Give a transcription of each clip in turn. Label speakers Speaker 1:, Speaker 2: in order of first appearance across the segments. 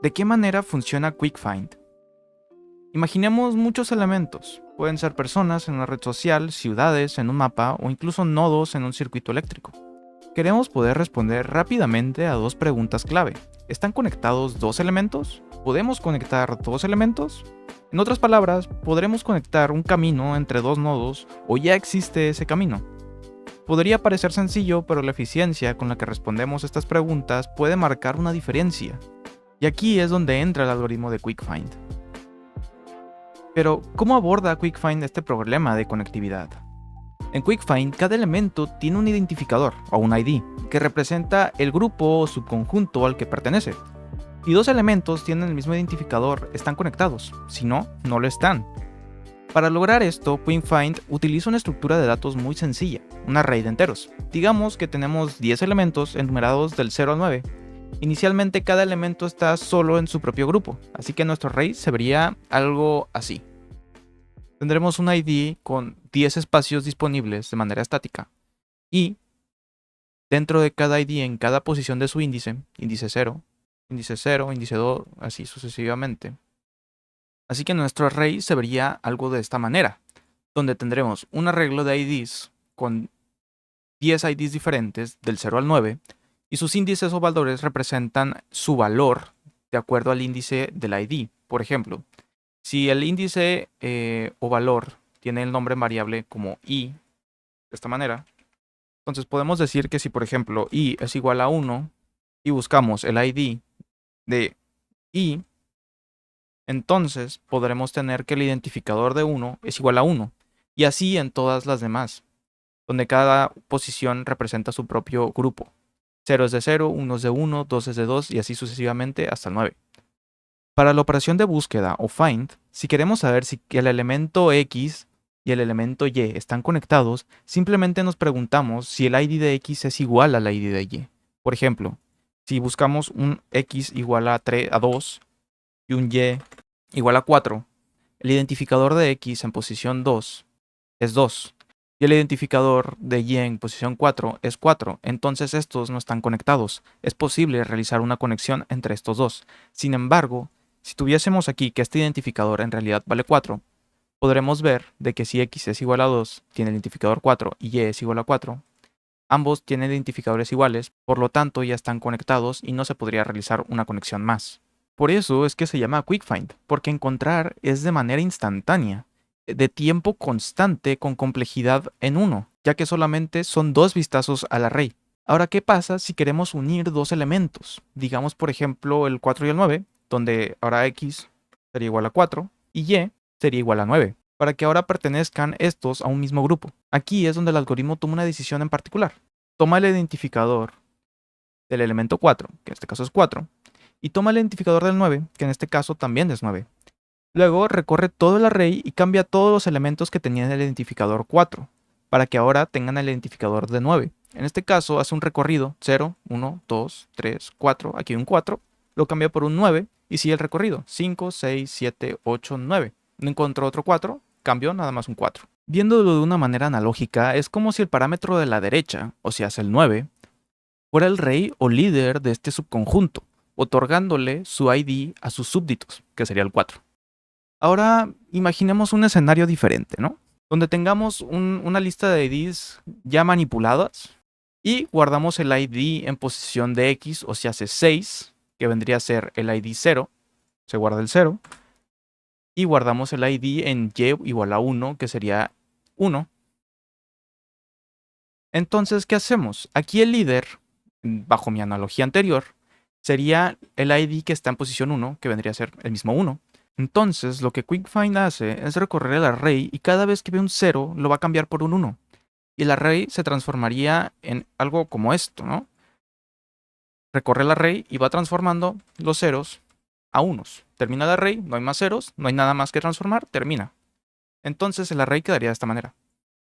Speaker 1: ¿De qué manera funciona QuickFind? Imaginemos muchos elementos. Pueden ser personas en una red social, ciudades en un mapa o incluso nodos en un circuito eléctrico. Queremos poder responder rápidamente a dos preguntas clave. ¿Están conectados dos elementos? ¿Podemos conectar dos elementos? En otras palabras, ¿podremos conectar un camino entre dos nodos o ya existe ese camino? Podría parecer sencillo, pero la eficiencia con la que respondemos estas preguntas puede marcar una diferencia. Y aquí es donde entra el algoritmo de QuickFind. Pero, ¿cómo aborda QuickFind este problema de conectividad? En QuickFind, cada elemento tiene un identificador, o un ID, que representa el grupo o subconjunto al que pertenece. Si dos elementos tienen el mismo identificador, están conectados, si no, no lo están. Para lograr esto, QuickFind utiliza una estructura de datos muy sencilla, un array de enteros. Digamos que tenemos 10 elementos enumerados del 0 al 9. Inicialmente cada elemento está solo en su propio grupo, así que nuestro array se vería algo así. Tendremos un ID con 10 espacios disponibles de manera estática y dentro de cada ID en cada posición de su índice, índice 0, índice 2, así sucesivamente. Así que nuestro array se vería algo de esta manera, donde tendremos un arreglo de IDs con 10 IDs diferentes del 0 al 9 y sus índices o valores representan su valor de acuerdo al índice del ID. Por ejemplo, si el índice o valor tiene el nombre en variable como i, de esta manera, entonces podemos decir que si por ejemplo i es igual a 1 y buscamos el ID de i, entonces podremos tener que el identificador de 1 es igual a 1, y así en todas las demás, donde cada posición representa su propio grupo. 0 es de 0, 1 es de 1, 2 es de 2 y así sucesivamente hasta el 9. Para la operación de búsqueda o find, si queremos saber si el elemento X y el elemento Y están conectados, simplemente nos preguntamos si el ID de X es igual al ID de Y. Por ejemplo, si buscamos un X igual a 2 y un Y igual a 4, el identificador de X en posición 2 es 2 y el identificador de Y en posición 4 es 4, entonces estos no están conectados. Es posible realizar una conexión entre estos dos. Sin embargo, si tuviésemos aquí que este identificador en realidad vale 4, podremos ver de que si X es igual a 2, tiene el identificador 4 y Y es igual a 4, ambos tienen identificadores iguales, por lo tanto ya están conectados y no se podría realizar una conexión más. Por eso es que se llama QuickFind, porque encontrar es de manera instantánea, de tiempo constante con complejidad en uno, ya que solamente son dos vistazos al array. Ahora, ¿qué pasa si queremos unir dos elementos? Digamos, por ejemplo, el 4 y el 9, donde ahora X sería igual a 4 y Y sería igual a 9, para que ahora pertenezcan estos a un mismo grupo. Aquí es donde el algoritmo toma una decisión en particular. Toma el identificador del elemento 4, que en este caso es 4, y toma el identificador del 9, que en este caso también es 9. Luego recorre todo el array y cambia todos los elementos que tenían el identificador 4, para que ahora tengan el identificador de 9. En este caso hace un recorrido 0, 1, 2, 3, 4, aquí hay un 4, lo cambia por un 9 y sigue el recorrido 5, 6, 7, 8, 9. No encontró otro 4, cambió nada más un 4. Viéndolo de una manera analógica, es como si el parámetro de la derecha, o sea, el 9, fuera el rey o líder de este subconjunto, otorgándole su ID a sus súbditos, que sería el 4. Ahora imaginemos un escenario diferente, ¿no? Donde tengamos una lista de IDs ya manipuladas y guardamos el ID en posición de X, o sea, hace 6, que vendría a ser el ID 0, se guarda el 0, y guardamos el ID en Y igual a 1, que sería 1. Entonces, ¿qué hacemos? Aquí el líder, bajo mi analogía anterior, sería el ID que está en posición 1, que vendría a ser el mismo 1. Entonces, lo que QuickFind hace es recorrer el array y cada vez que ve un 0, lo va a cambiar por un 1. Y el array se transformaría en algo como esto, ¿no? Recorre el array y va transformando los ceros a unos. Termina el array, no hay más ceros, no hay nada más que transformar, termina. Entonces el array quedaría de esta manera.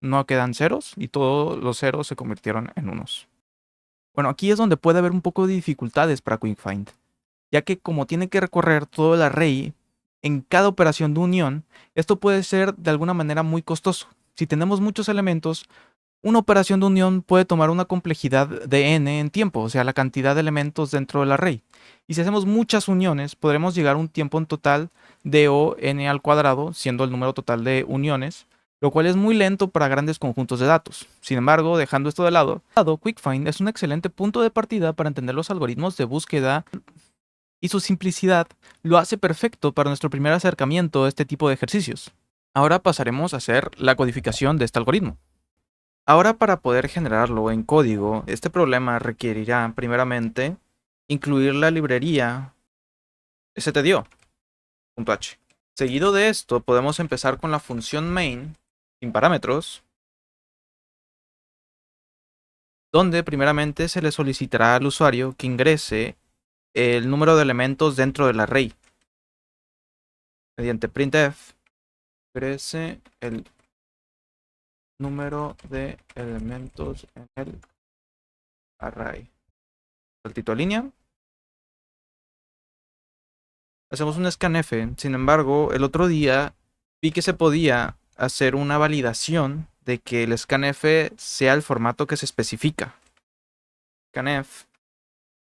Speaker 1: No quedan ceros y todos los ceros se convirtieron en unos. Bueno, aquí es donde puede haber un poco de dificultades para QuickFind, ya que como tiene que recorrer todo el array en cada operación de unión, esto puede ser de alguna manera muy costoso. Si tenemos muchos elementos, una operación de unión puede tomar una complejidad de n en tiempo, o sea, la cantidad de elementos dentro del array. Y si hacemos muchas uniones, podremos llegar a un tiempo en total de O n al cuadrado, siendo el número total de uniones, lo cual es muy lento para grandes conjuntos de datos. Sin embargo, dejando esto de lado, QuickFind es un excelente punto de partida para entender los algoritmos de búsqueda y su simplicidad lo hace perfecto para nuestro primer acercamiento a este tipo de ejercicios. Ahora pasaremos a hacer la codificación de este algoritmo. Ahora, para poder generarlo en código, este problema requerirá primeramente incluir la librería stdio.h. Seguido de esto, podemos empezar con la función main sin parámetros, donde primeramente se le solicitará al usuario que ingrese el número de elementos dentro del array. Mediante printf, ingrese el número de elementos en el array. Saltito a línea. Hacemos un scanf. Sin embargo, el otro día vi que se podía hacer una validación de que el scanf sea el formato que se especifica. Scanf,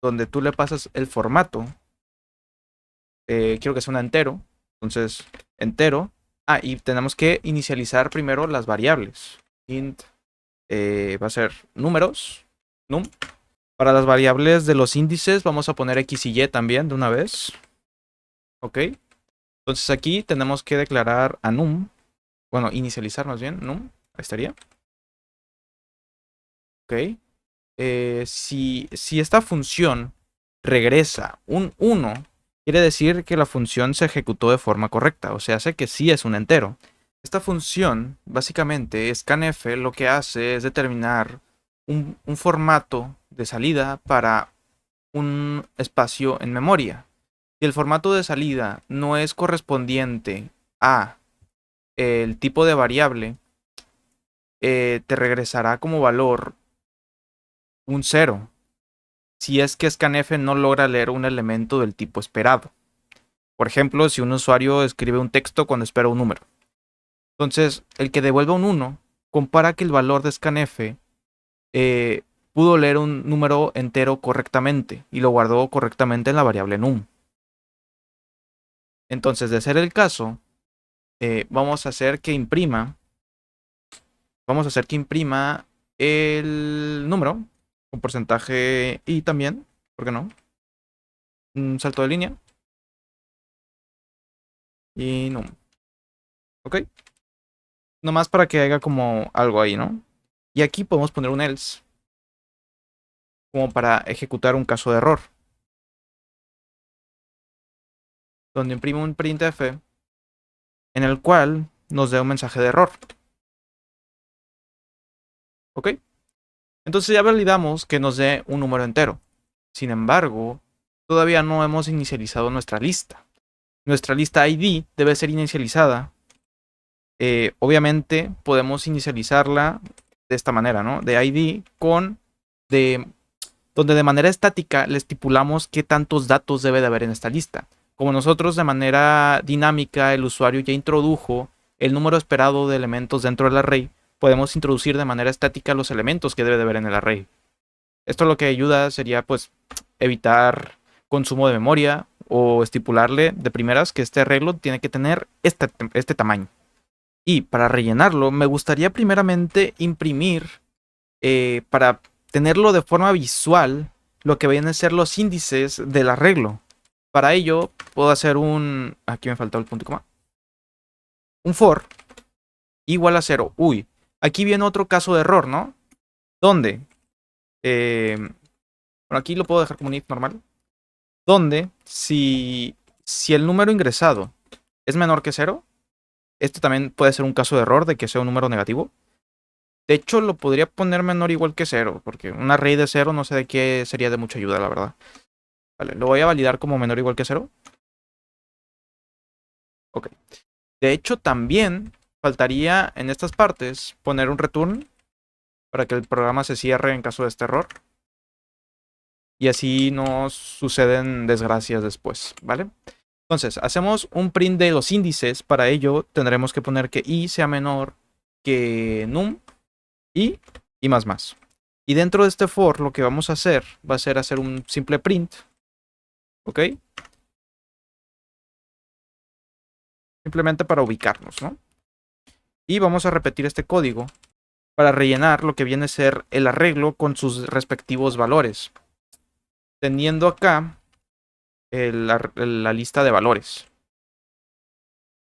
Speaker 1: donde tú le pasas el formato. Quiero que sea un entero. Entonces, entero. Y tenemos que inicializar primero las variables. Int va a ser números. Num. Para las variables de los índices vamos a poner x y y también de una vez. Ok. Entonces aquí tenemos que declarar a num. Bueno, inicializar más bien. Num. Ahí estaría. Ok. Si esta función regresa un 1, quiere decir que la función se ejecutó de forma correcta. O sea, hace que sí es un entero. Esta función, básicamente, scanf, lo que hace es determinar un formato de salida para un espacio en memoria. Si el formato de salida no es correspondiente a el tipo de variable, te regresará como valor un 0. Si es que scanf no logra leer un elemento del tipo esperado. Por ejemplo, si un usuario escribe un texto cuando espera un número. Entonces, el que devuelva un 1 compara que el valor de scanf pudo leer un número entero correctamente y lo guardó correctamente en la variable num. Entonces, de ser el caso, vamos a hacer que imprima el número con porcentaje y también, ¿por qué no? Un salto de línea y num. Ok. Nomás para que haga como algo ahí, ¿no? Y aquí podemos poner un else como para ejecutar un caso de error, donde imprime un printf en el cual nos dé un mensaje de error. ¿Ok? Entonces ya validamos que nos dé un número entero. Sin embargo, todavía no hemos inicializado nuestra lista. Nuestra lista ID debe ser inicializada. Obviamente podemos inicializarla de esta manera, ¿no? De ID donde de manera estática le estipulamos qué tantos datos debe de haber en esta lista. Como nosotros de manera dinámica el usuario ya introdujo el número esperado de elementos dentro del array, podemos introducir de manera estática los elementos que debe de haber en el array. Esto lo que ayuda sería pues evitar consumo de memoria o estipularle de primeras que este arreglo tiene que tener este tamaño. Y para rellenarlo me gustaría primeramente imprimir para tenerlo de forma visual lo que vienen a ser los índices del arreglo. Para ello puedo hacer aquí me faltó el punto y coma. Un for igual a 0. Uy, aquí viene otro caso de error, ¿no? ¿Dónde? Bueno, aquí lo puedo dejar como un if normal. Donde si el número ingresado es menor que 0, este también puede ser un caso de error de que sea un número negativo. De hecho, lo podría poner menor o igual que 0, porque un array de 0 no sé de qué sería de mucha ayuda, la verdad. Vale, lo voy a validar como menor o igual que 0. Ok. De hecho, también faltaría en estas partes poner un return para que el programa se cierre en caso de este error. Y así no suceden desgracias después, ¿vale? Entonces, hacemos un print de los índices. Para ello, tendremos que poner que i sea menor que num y, y más más. Y dentro de este for lo que vamos a hacer va a ser hacer un simple print, ¿ok? Simplemente para ubicarnos, ¿no? Y vamos a repetir este código para rellenar lo que viene a ser el arreglo con sus respectivos valores, teniendo acá la lista de valores,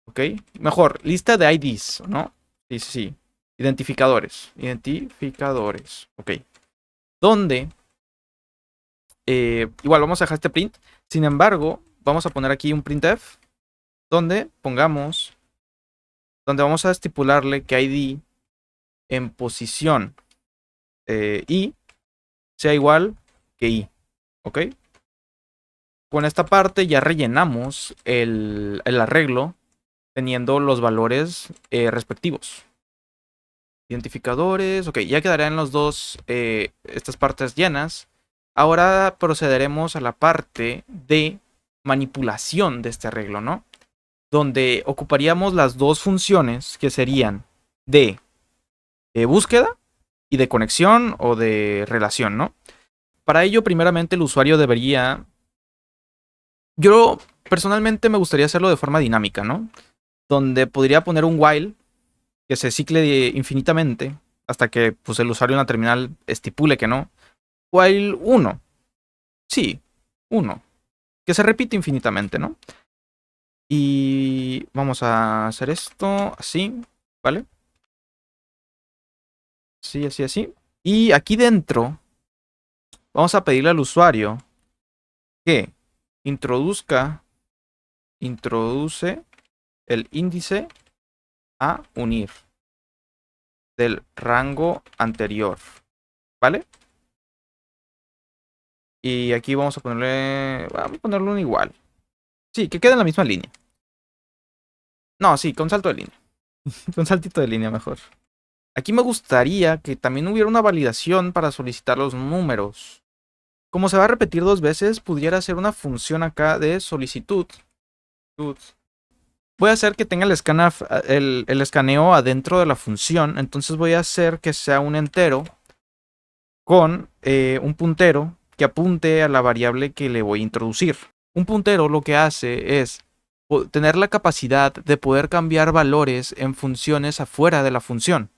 Speaker 1: ¿ok? Mejor, lista de IDs, ¿no? Sí, sí, sí. Identificadores, ¿ok? Donde, igual vamos a dejar este print, sin embargo, vamos a poner aquí un printf, donde pongamos, donde vamos a estipularle que ID en posición i sea igual que i, ¿ok? Con esta parte ya rellenamos el arreglo teniendo los valores respectivos. Identificadores, ok, ya quedarán los dos, estas partes llenas. Ahora procederemos a la parte de manipulación de este arreglo, ¿no? Donde ocuparíamos las dos funciones que serían de búsqueda y de conexión o de relación, ¿no? Para ello, primeramente, el usuario debería... Yo personalmente me gustaría hacerlo de forma dinámica, ¿no? Donde podría poner un while que se cicle infinitamente hasta que pues, el usuario en la terminal estipule que no. While 1. Sí, 1. Que se repite infinitamente, ¿no? Y vamos a hacer esto así, ¿vale? Sí, así, así. Y aquí dentro vamos a pedirle al usuario que introduce el índice a unir del rango anterior, ¿vale? Y aquí vamos a ponerle un igual. Sí, que quede en la misma línea. No, sí, con salto de línea. Con saltito de línea mejor. Aquí me gustaría que también hubiera una validación para solicitar los números. Como se va a repetir dos veces, pudiera ser una función acá de solicitud. Voy a hacer que tenga el escaneo adentro de la función. Entonces voy a hacer que sea un entero con un puntero que apunte a la variable que le voy a introducir. Un puntero lo que hace es tener la capacidad de poder cambiar valores en funciones afuera de la función.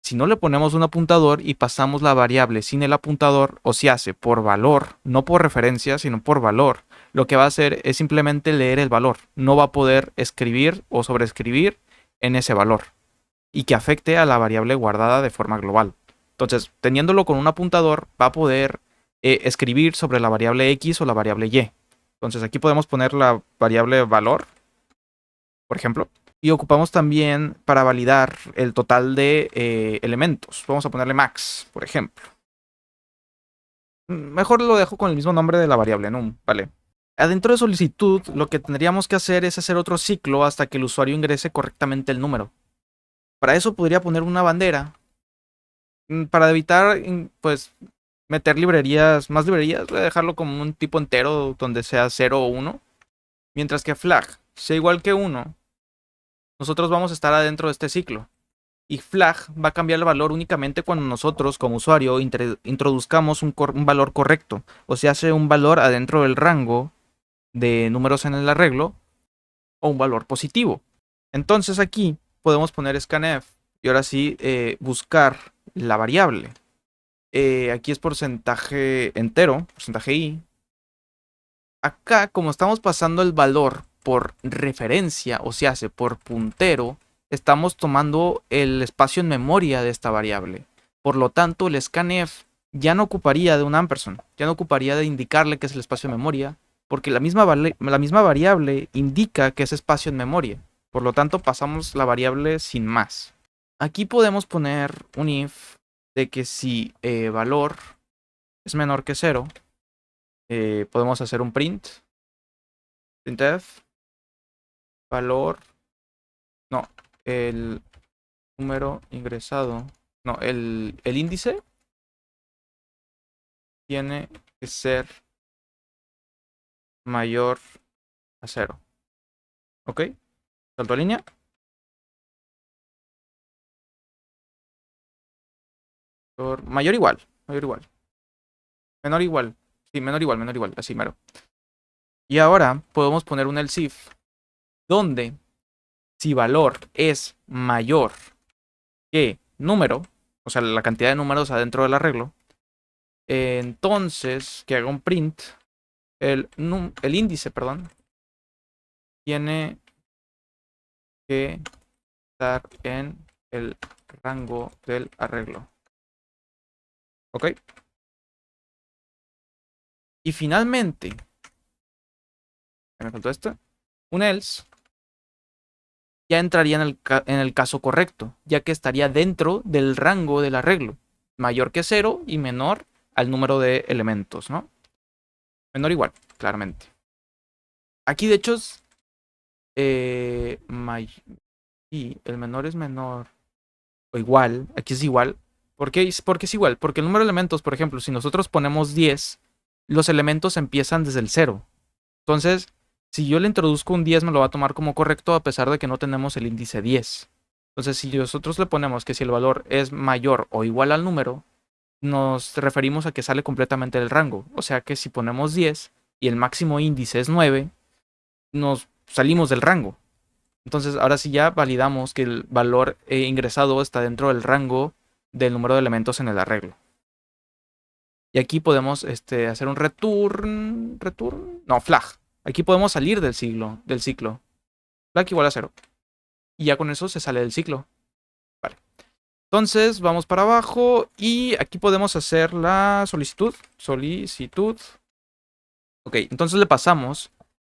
Speaker 1: Si no le ponemos un apuntador y pasamos la variable sin el apuntador, o se hace por valor, no por referencia, sino por valor, lo que va a hacer es simplemente leer el valor. No va a poder escribir o sobreescribir en ese valor y que afecte a la variable guardada de forma global. Entonces, teniéndolo con un apuntador, va a poder escribir sobre la variable X o la variable Y. Entonces, aquí podemos poner la variable valor, por ejemplo, y ocupamos también para validar el total de elementos. Vamos a ponerle max, por ejemplo. Mejor lo dejo con el mismo nombre de la variable num, ¿vale? Adentro de solicitud, lo que tendríamos que hacer es hacer otro ciclo hasta que el usuario ingrese correctamente el número. Para eso podría poner una bandera. Para evitar, pues, meter más librerías, voy a dejarlo como un tipo entero donde sea 0 o 1. Mientras que flag sea igual que 1, nosotros vamos a estar adentro de este ciclo. Y flag va a cambiar el valor únicamente cuando nosotros, como usuario, introduzcamos un valor correcto. O se hace un valor adentro del rango de números en el arreglo o un valor positivo. Entonces aquí podemos poner scanf y ahora sí buscar la variable. Aquí es porcentaje entero, porcentaje i. Acá, como estamos pasando el valor por referencia, o se hace por puntero, estamos tomando el espacio en memoria de esta variable. Por lo tanto, el scanf ya no ocuparía de un ampersand, ya no ocuparía de indicarle que es el espacio en memoria, porque la misma variable indica que es espacio en memoria. Por lo tanto, pasamos la variable sin más. Aquí podemos poner un if de que si valor es menor que 0, podemos hacer un printf, valor, no, el número ingresado, no, el índice tiene que ser mayor a 0. ¿Ok? Salto a línea. Mayor igual, mayor igual. Menor igual. Sí, menor igual, así mero. Y ahora podemos poner un else if donde si valor es mayor que número, o sea, la cantidad de números adentro del arreglo, entonces que haga un print, el índice, perdón, tiene que estar en el rango del arreglo. ¿Ok? Y finalmente, me faltó esto, un else ya entraría en el caso correcto, ya que estaría dentro del rango del arreglo, mayor que 0 y menor al número de elementos, ¿no? Menor o igual, claramente. Aquí, de hecho, eh, y el menor es menor o igual. Aquí es igual. ¿Por qué es igual? Porque el número de elementos, por ejemplo, si nosotros ponemos 10, los elementos empiezan desde el 0. Entonces, si yo le introduzco un 10, me lo va a tomar como correcto a pesar de que no tenemos el índice 10. Entonces, si nosotros le ponemos que si el valor es mayor o igual al número, nos referimos a que sale completamente del rango. O sea que si ponemos 10 y el máximo índice es 9, nos salimos del rango. Entonces, ahora sí ya validamos que el valor ingresado está dentro del rango del número de elementos en el arreglo. Y aquí podemos hacer un no, flag. Aquí podemos salir del ciclo. Flag igual a 0. Y ya con eso se sale del ciclo. Vale. Entonces, vamos para abajo y aquí podemos hacer la solicitud. Ok, entonces le pasamos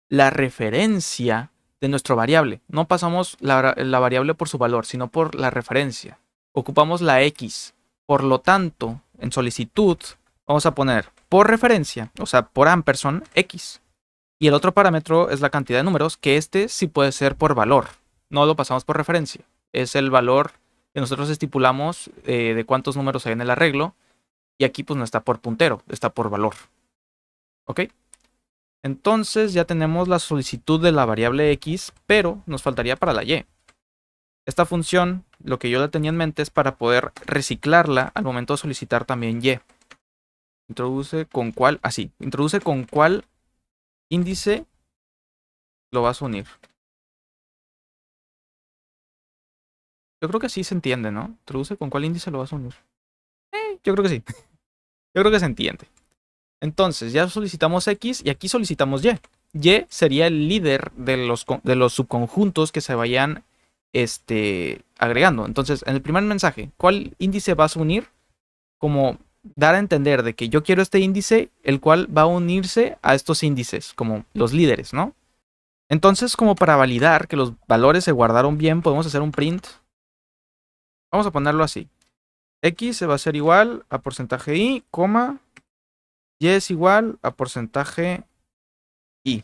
Speaker 1: la referencia de nuestro variable. No pasamos la variable por su valor, sino por la referencia. Ocupamos la X. Por lo tanto, en solicitud vamos a poner por referencia, o sea, por ampersand, X. Y el otro parámetro es la cantidad de números, que este sí puede ser por valor. No lo pasamos por referencia. Es el valor que nosotros estipulamos de cuántos números hay en el arreglo. Y aquí pues no está por puntero, está por valor. ¿Ok? Entonces ya tenemos la solicitud de la variable X, pero nos faltaría para la Y. Esta función, lo que yo la tenía en mente es para poder reciclarla al momento de solicitar también Y. Introduce con cuál, así, introduce con cuál índice lo vas a unir. Yo creo que sí se entiende, ¿no? Introduce con cuál índice lo vas a unir. Yo creo que sí. Yo creo que se entiende. Entonces, ya solicitamos X y aquí solicitamos Y. Y sería el líder de los subconjuntos que se vayan agregando. Entonces, en el primer mensaje, ¿cuál índice vas a unir? Como dar a entender de que yo quiero este índice, el cual va a unirse a estos índices, como los líderes, ¿no? Entonces, como para validar que los valores se guardaron bien, podemos hacer un print. Vamos a ponerlo así. X se va a ser igual a porcentaje i, coma, y es igual a porcentaje i.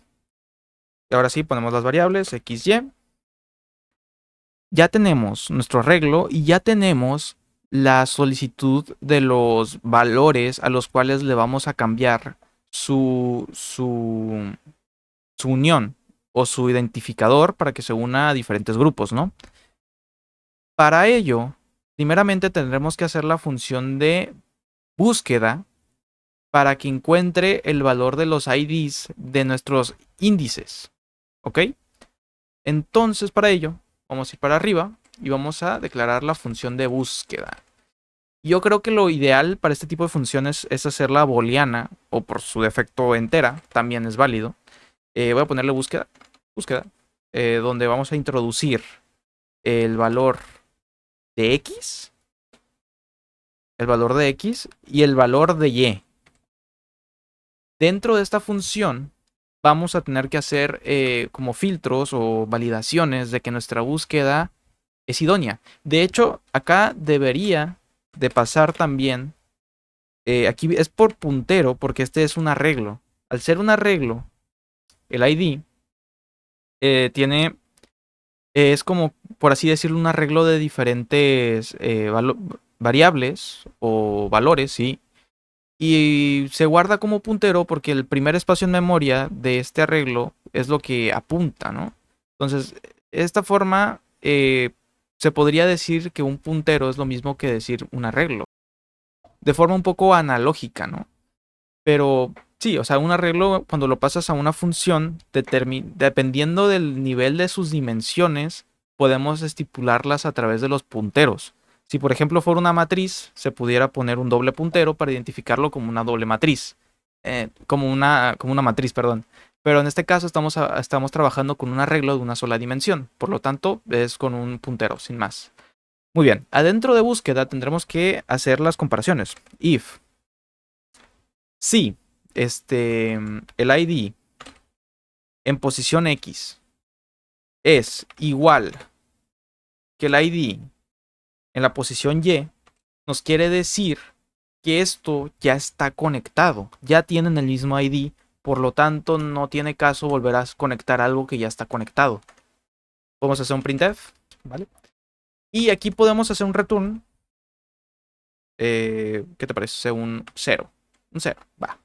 Speaker 1: Y ahora sí ponemos las variables x, y. Ya tenemos nuestro arreglo y ya tenemos la solicitud de los valores a los cuales le vamos a cambiar su unión o su identificador para que se una a diferentes grupos, ¿no? Para ello, primeramente tendremos que hacer la función de búsqueda para que encuentre el valor de los IDs de nuestros índices. ¿Ok? Entonces, para ello, vamos a ir para arriba y vamos a declarar la función de búsqueda. Yo creo que lo ideal para este tipo de funciones es hacerla booleana o por su defecto entera, también es válido. Voy a ponerle búsqueda, donde vamos a introducir el valor de X, y el valor de Y. Dentro de esta función vamos a tener que hacer como filtros o validaciones de que nuestra búsqueda es idónea. De hecho, acá debería de pasar también, aquí es por puntero porque este es un arreglo. Al ser un arreglo, el ID es como, por así decirlo, un arreglo de diferentes variables o valores, ¿sí? Y se guarda como puntero porque el primer espacio en memoria de este arreglo es lo que apunta, ¿no? Entonces, de esta forma, se podría decir que un puntero es lo mismo que decir un arreglo. de forma un poco analógica, ¿no? Pero sí, o sea, un arreglo cuando lo pasas a una función, dependiendo del nivel de sus dimensiones, podemos estipularlas a través de los punteros. Si por ejemplo fuera una matriz, se pudiera poner un doble puntero para identificarlo como una doble matriz. Como una matriz, perdón. Pero en este caso estamos trabajando con un arreglo de una sola dimensión. Por lo tanto, es con un puntero, sin más. Muy bien, adentro de búsqueda tendremos que hacer las comparaciones. If si el ID en posición X es igual que el ID en la posición Y, nos quiere decir que esto ya está conectado, ya tienen el mismo ID, por lo tanto no tiene caso volver a conectar algo que ya está conectado. Podemos hacer un printf, ¿vale? Y aquí podemos hacer un return. ¿Qué te parece? Un 0. Un 0, va.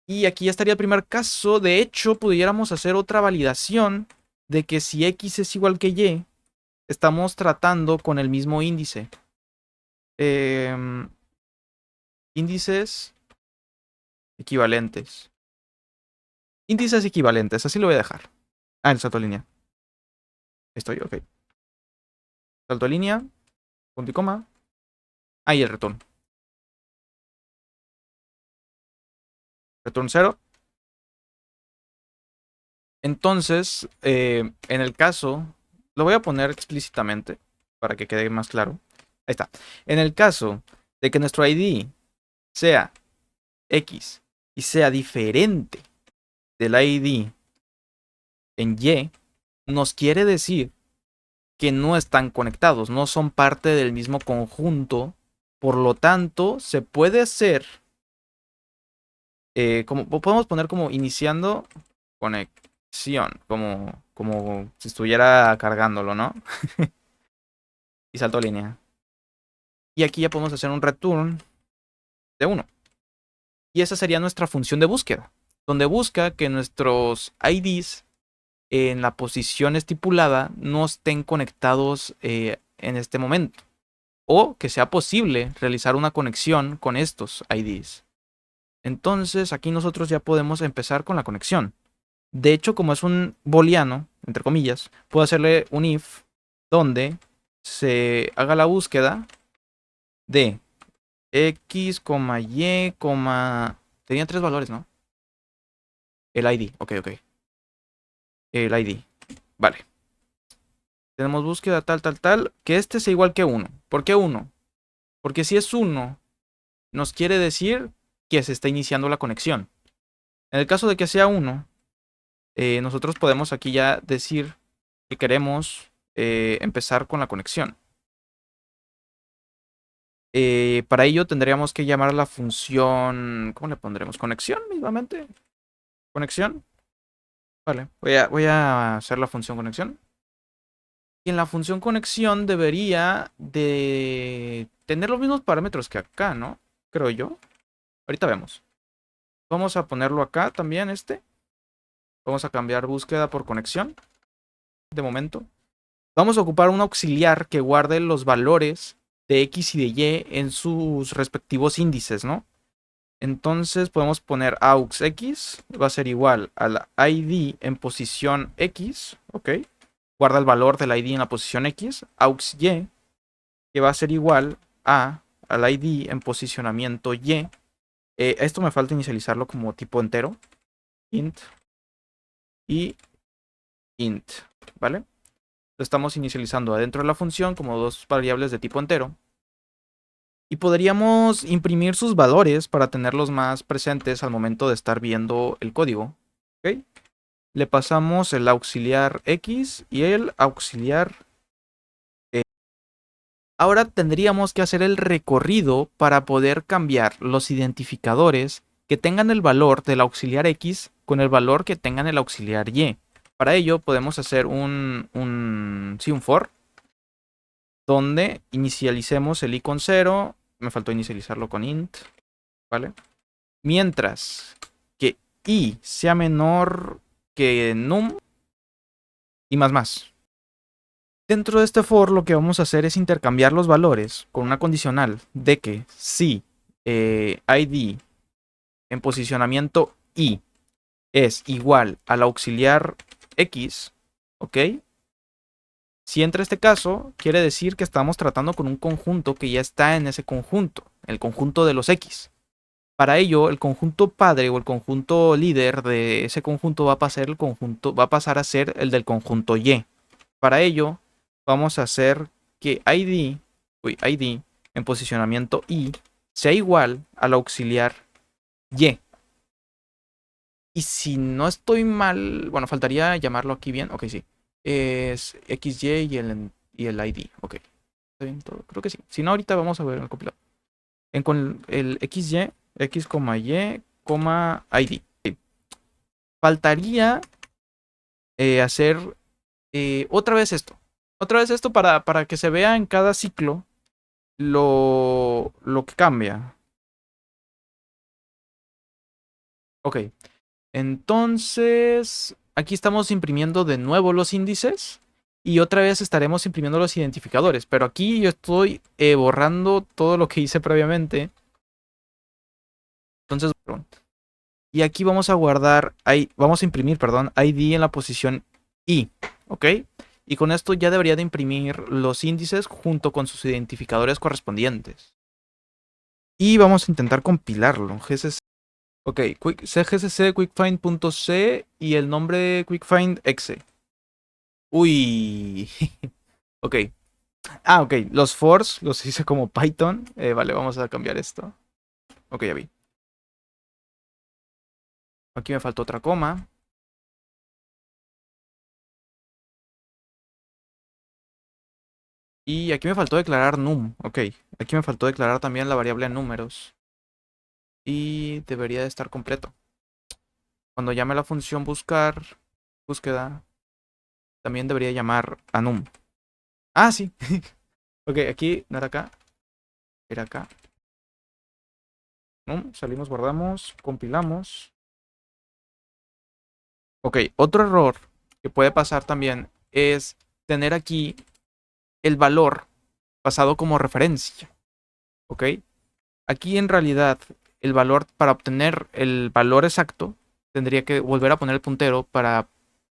Speaker 1: Y aquí ya estaría el primer caso. De hecho, pudiéramos hacer otra validación de que si X es igual que Y, estamos tratando con el mismo índice. Índices equivalentes. Índices equivalentes, así lo voy a dejar. Ah, el salto de línea. Estoy, ok. Salto de línea, punto y coma. Ahí el return. Return 0. Entonces, en el caso, lo voy a poner explícitamente para que quede más claro. Ahí está. En el caso de que nuestro ID sea X y sea diferente del ID en Y, nos quiere decir que no están conectados, no son parte del mismo conjunto. Por lo tanto, se puede hacer, como podemos poner como iniciando conexión, como si estuviera cargándolo, ¿no? Y salto línea. Y aquí ya podemos hacer un return de 1. Y esa sería nuestra función de búsqueda, donde busca que nuestros IDs en la posición estipulada no estén conectados en este momento. O que sea posible realizar una conexión con estos IDs. Entonces aquí nosotros ya podemos empezar con la conexión. De hecho, como es un booleano, entre comillas, puedo hacerle un if donde se haga la búsqueda de X, Y, Tenían 3 valores, ¿no? El ID, ok. El ID, vale. Tenemos búsqueda tal, que este sea igual que 1. ¿Por qué 1? Porque si es 1, nos quiere decir que se está iniciando la conexión. En el caso de que sea 1, nosotros podemos aquí ya decir que queremos empezar con la conexión. Para ello tendríamos que llamar a la función... ¿Cómo le pondremos? ¿Conexión mismamente? ¿Conexión? Vale, voy a hacer la función conexión. Y en la función conexión debería de tener los mismos parámetros que acá, ¿no? Creo yo. Ahorita vemos. Vamos a ponerlo acá también, Vamos a cambiar búsqueda por conexión. De momento. Vamos a ocupar un auxiliar que guarde los valores de X y de Y en sus respectivos índices, ¿no? Entonces podemos poner aux X, va a ser igual al ID en posición X, ok. Guarda el valor del ID en la posición X. Aux Y, que va a ser igual al ID en posicionamiento Y. Esto me falta inicializarlo como tipo entero. Int y int, ¿vale? Lo estamos inicializando adentro de la función como dos variables de tipo entero. Y podríamos imprimir sus valores para tenerlos más presentes al momento de estar viendo el código. ¿Ok? Le pasamos el auxiliar X y el auxiliar E. Ahora tendríamos que hacer el recorrido para poder cambiar los identificadores que tengan el valor del auxiliar X con el valor que tengan el auxiliar Y. Para ello podemos hacer un for donde inicialicemos el i con 0. Me faltó inicializarlo con int, ¿vale? Mientras que i sea menor que num y más. Dentro de este for lo que vamos a hacer es intercambiar los valores con una condicional de que si id en posicionamiento i es igual al auxiliar x, ¿ok? Si entra este caso, quiere decir que estamos tratando con un conjunto que ya está en ese conjunto, el conjunto de los x. Para ello, el conjunto padre o el conjunto líder de ese conjunto va a pasar a ser el del conjunto y. Para ello, vamos a hacer que id en posicionamiento i sea igual al auxiliar y. Y si no estoy mal, bueno, faltaría llamarlo aquí bien. Ok, sí. Es xy y el id. Ok. ¿Está bien todo? Creo que sí. Si no, ahorita vamos a ver en el compilado. Con el xy, x, y, id. Ok. Faltaría hacer otra vez esto. Otra vez esto para que se vea en cada ciclo lo que cambia. Ok. Entonces, aquí estamos imprimiendo de nuevo los índices y otra vez estaremos imprimiendo los identificadores. Pero aquí yo estoy borrando todo lo que hice previamente. Entonces, y aquí vamos a guardar, vamos a imprimir, perdón, id en la posición i, ¿ok? Y con esto ya debería de imprimir los índices junto con sus identificadores correspondientes. Y vamos a intentar compilarlo. GCC. Ok, gcc quickfind.c y el nombre quickfind.exe. Uy. Ok. Ah, ok. Los fors los hice como Python. Vale, vamos a cambiar esto. Ok, ya vi. Aquí me faltó otra coma. Y aquí me faltó declarar num. Ok. Aquí me faltó declarar también la variable números. Y debería de estar completo. Cuando llame la función búsqueda, también debería llamar a num. Ah, sí. Ok, aquí, no era acá. Era acá. Num, salimos, guardamos, compilamos. Ok, otro error que puede pasar también es tener aquí el valor pasado como referencia. Ok, aquí en realidad el valor, para obtener el valor exacto, tendría que volver a poner el puntero para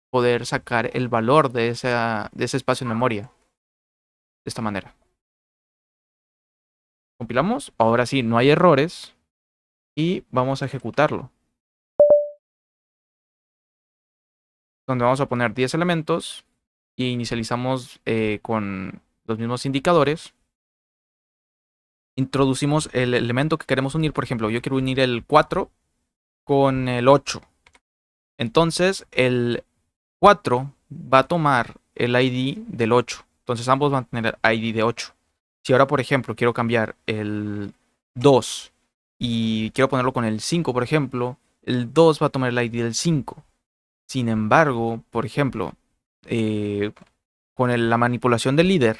Speaker 1: poder sacar el valor de ese espacio en memoria. De esta manera. Compilamos, ahora sí, no hay errores y vamos a ejecutarlo. Donde vamos a poner 10 elementos y inicializamos con los mismos indicadores. Introducimos el elemento que queremos unir. Por ejemplo, yo quiero unir el 4 con el 8. Entonces, el 4 va a tomar el ID del 8. Entonces, ambos van a tener ID de 8. Si ahora, por ejemplo, quiero cambiar el 2 y quiero ponerlo con el 5, por ejemplo, el 2 va a tomar el ID del 5. Sin embargo, por ejemplo, con la manipulación del líder,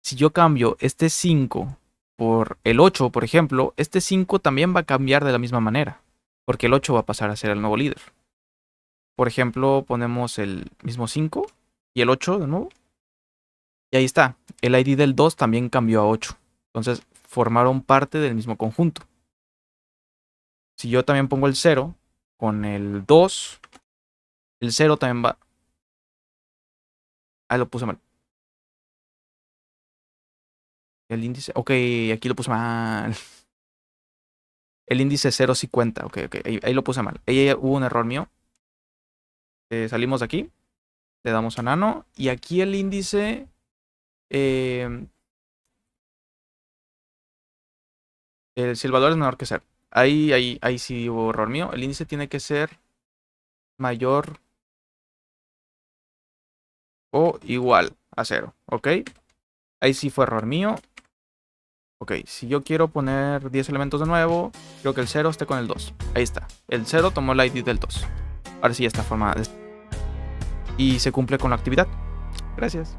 Speaker 1: si yo cambio este 5 por el 8, por ejemplo, este 5 también va a cambiar de la misma manera, porque el 8 va a pasar a ser el nuevo líder. Por ejemplo, ponemos el mismo 5 y el 8 de nuevo. Y ahí está, el ID del 2 también cambió a 8. Entonces, formaron parte del mismo conjunto. Si yo también pongo el 0 con el 2, el 0 también va... Ah, lo puse mal. El índice... Ok, aquí lo puse mal. El índice 0 sí cuenta. Ok, ahí lo puse mal. Ahí hubo un error mío. Salimos de aquí. Le damos a nano. Y aquí el índice... si el valor es menor que 0. Ahí sí hubo error mío. El índice tiene que ser mayor o igual a 0. ¿Ok? Ahí sí fue error mío. Ok, si yo quiero poner 10 elementos de nuevo, quiero que el 0 esté con el 2. Ahí está. El 0 tomó el ID del 2. Ahora sí ya está formada. Y se cumple con la actividad. Gracias.